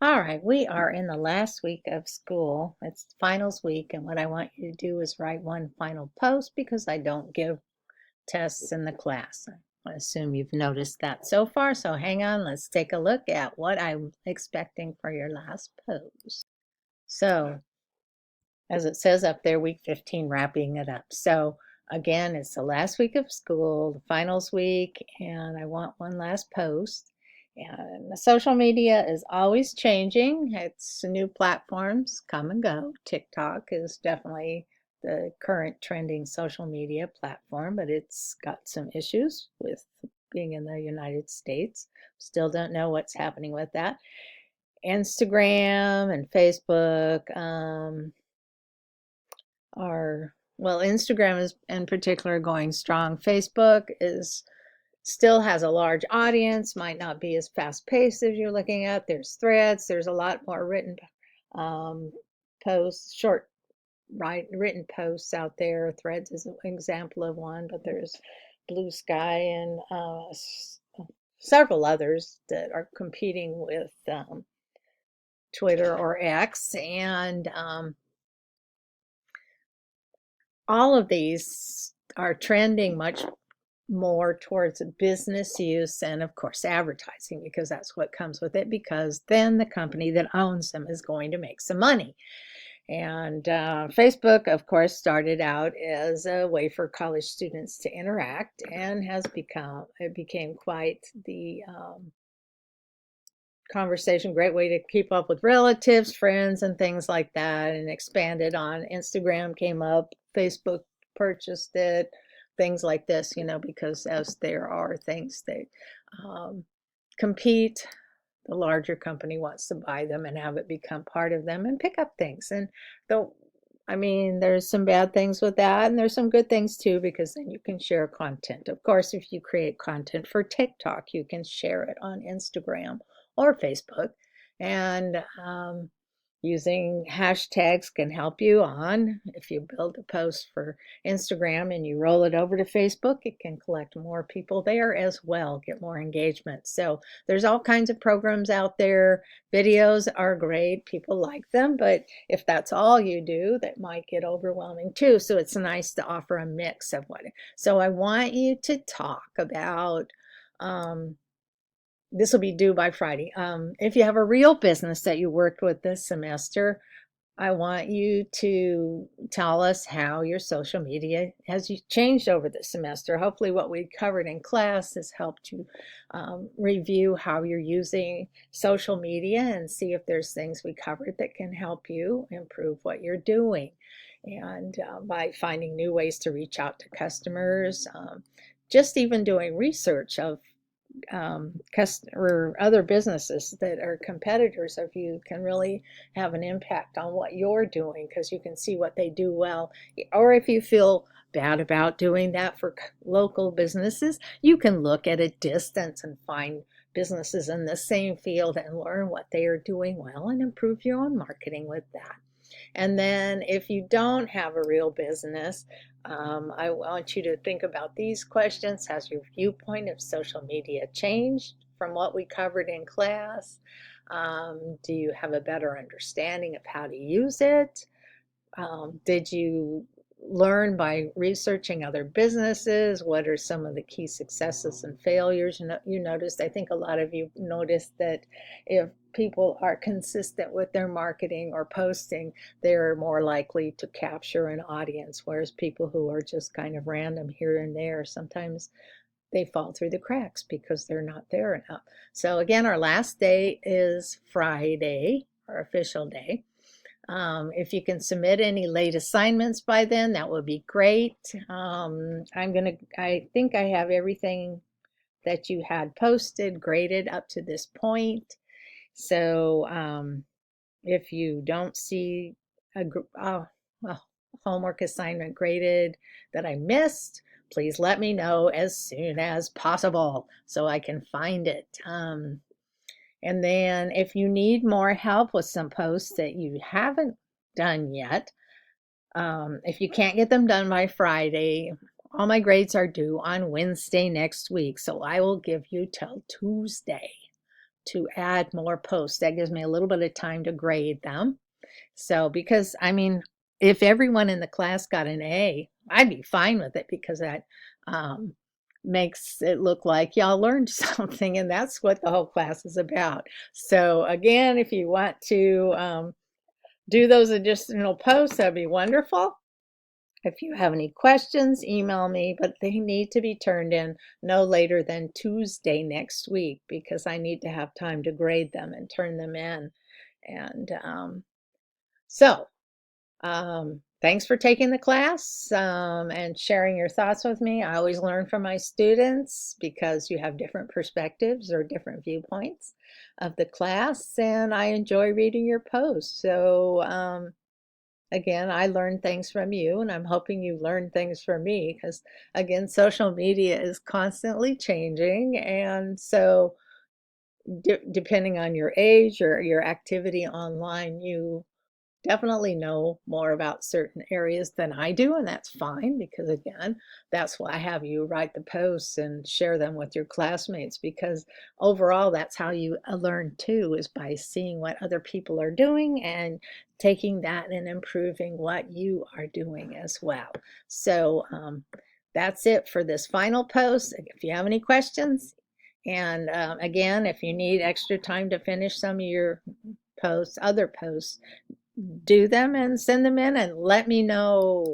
All right, we are in the last week of school. It's finals week, and what I want you to do is write one final post because I don't give tests in the class. I assume you've noticed that so far, so hang on, let's take a look at what I'm expecting for your last post. So, as it says up there, week 15, wrapping it up. So, again, it's the last week of school, the finals week, and I want one last post. And the social media is always changing. It's new platforms come and go. TikTok is definitely the current trending social media platform, but it's got some issues with being in the United States. Still don't know what's happening with that. Instagram and Facebook, are, well, Instagram is in particular going strong. Facebook is still has a large audience, might not be as fast paced as you're looking at. There's threads, there's a lot more written um, posts, short written posts out there. Threads is an example of one, but there's Blue Sky and several others that are competing with Twitter or X, and all of these are trending much more towards business use and, of course, advertising, because that's what comes with it, because then the company that owns them is going to make some money. And Facebook, of course, started out as a way for college students to interact, and it became quite the conversation, great way to keep up with relatives, friends, and things like that, and expanded on. Instagram came up, Facebook purchased it, things like this, because as there are things that um, compete, the larger company wants to buy them and have it become part of them and pick up things. And though, I mean, there's some bad things with that, and there's some good things too, because then you can share content. Of course, if you create content for TikTok, you can share it on Instagram or Facebook. And using hashtags can help you on. If you build a post for Instagram and you roll it over to Facebook, it can collect more people there as well, get more engagement. So there's all kinds of programs out there. Videos are great, people like them, but if that's all you do, that might get overwhelming too. So it's nice to offer a mix of what. So I want you to talk about this will be due by Friday. If you have a real business that you worked with this semester, I want you to tell us how your social media has changed over the semester. Hopefully, what we covered in class has helped you review how you're using social media and see if there's things we covered that can help you improve what you're doing. And by finding new ways to reach out to customers, just even doing research of or other businesses that are competitors of you can really have an impact on what you're doing, because you can see what they do well. Or if you feel bad about doing that for local businesses, you can look at a distance and find businesses in the same field and learn what they are doing well and improve your own marketing with that. And then if you don't have a real business, I want you to think about these questions. Has your viewpoint of social media changed from what we covered in class? Do you have a better understanding of how to use it? Did you learn by researching other businesses? What are some of the key successes and failures you noticed? I think a lot of you noticed that if people are consistent with their marketing or posting, they're more likely to capture an audience, whereas people who are just kind of random here and there, sometimes they fall through the cracks because they're not there enough. So again, our last day is Friday, our official day. If you can submit any late assignments by then, that would be great. I think I have everything that you had posted graded up to this point. So if you don't see a homework assignment graded that I missed, please let me know as soon as possible so I can find it. And then if you need more help with some posts that you haven't done yet, if you can't get them done by Friday, all my grades are due on Wednesday next week. So I will give you till Tuesday to add more posts. That gives me a little bit of time to grade them. So, because I mean, if everyone in the class got an A, I'd be fine with it because that um, makes it look like y'all learned something, and that's what the whole class is about. So, again, if you want to do those additional posts, that'd be wonderful. If you have any questions, email me, but they need to be turned in no later than Tuesday next week because I need to have time to grade them and turn them in. And so, thanks for taking the class and sharing your thoughts with me. I always learn from my students because you have different perspectives or different viewpoints of the class, and I enjoy reading your posts. So, again, I learn things from you, and I'm hoping you learn things from me because, again, social media is constantly changing, and so depending on your age or your activity online, you definitely know more about certain areas than I do, and that's fine because, again, that's why I have you write the posts and share them with your classmates because overall, that's how you learn too, is by seeing what other people are doing and taking that and improving what you are doing as well. So, that's it for this final post. If you have any questions, and again, if you need extra time to finish some of your posts, other posts, do them and send them in and let me know.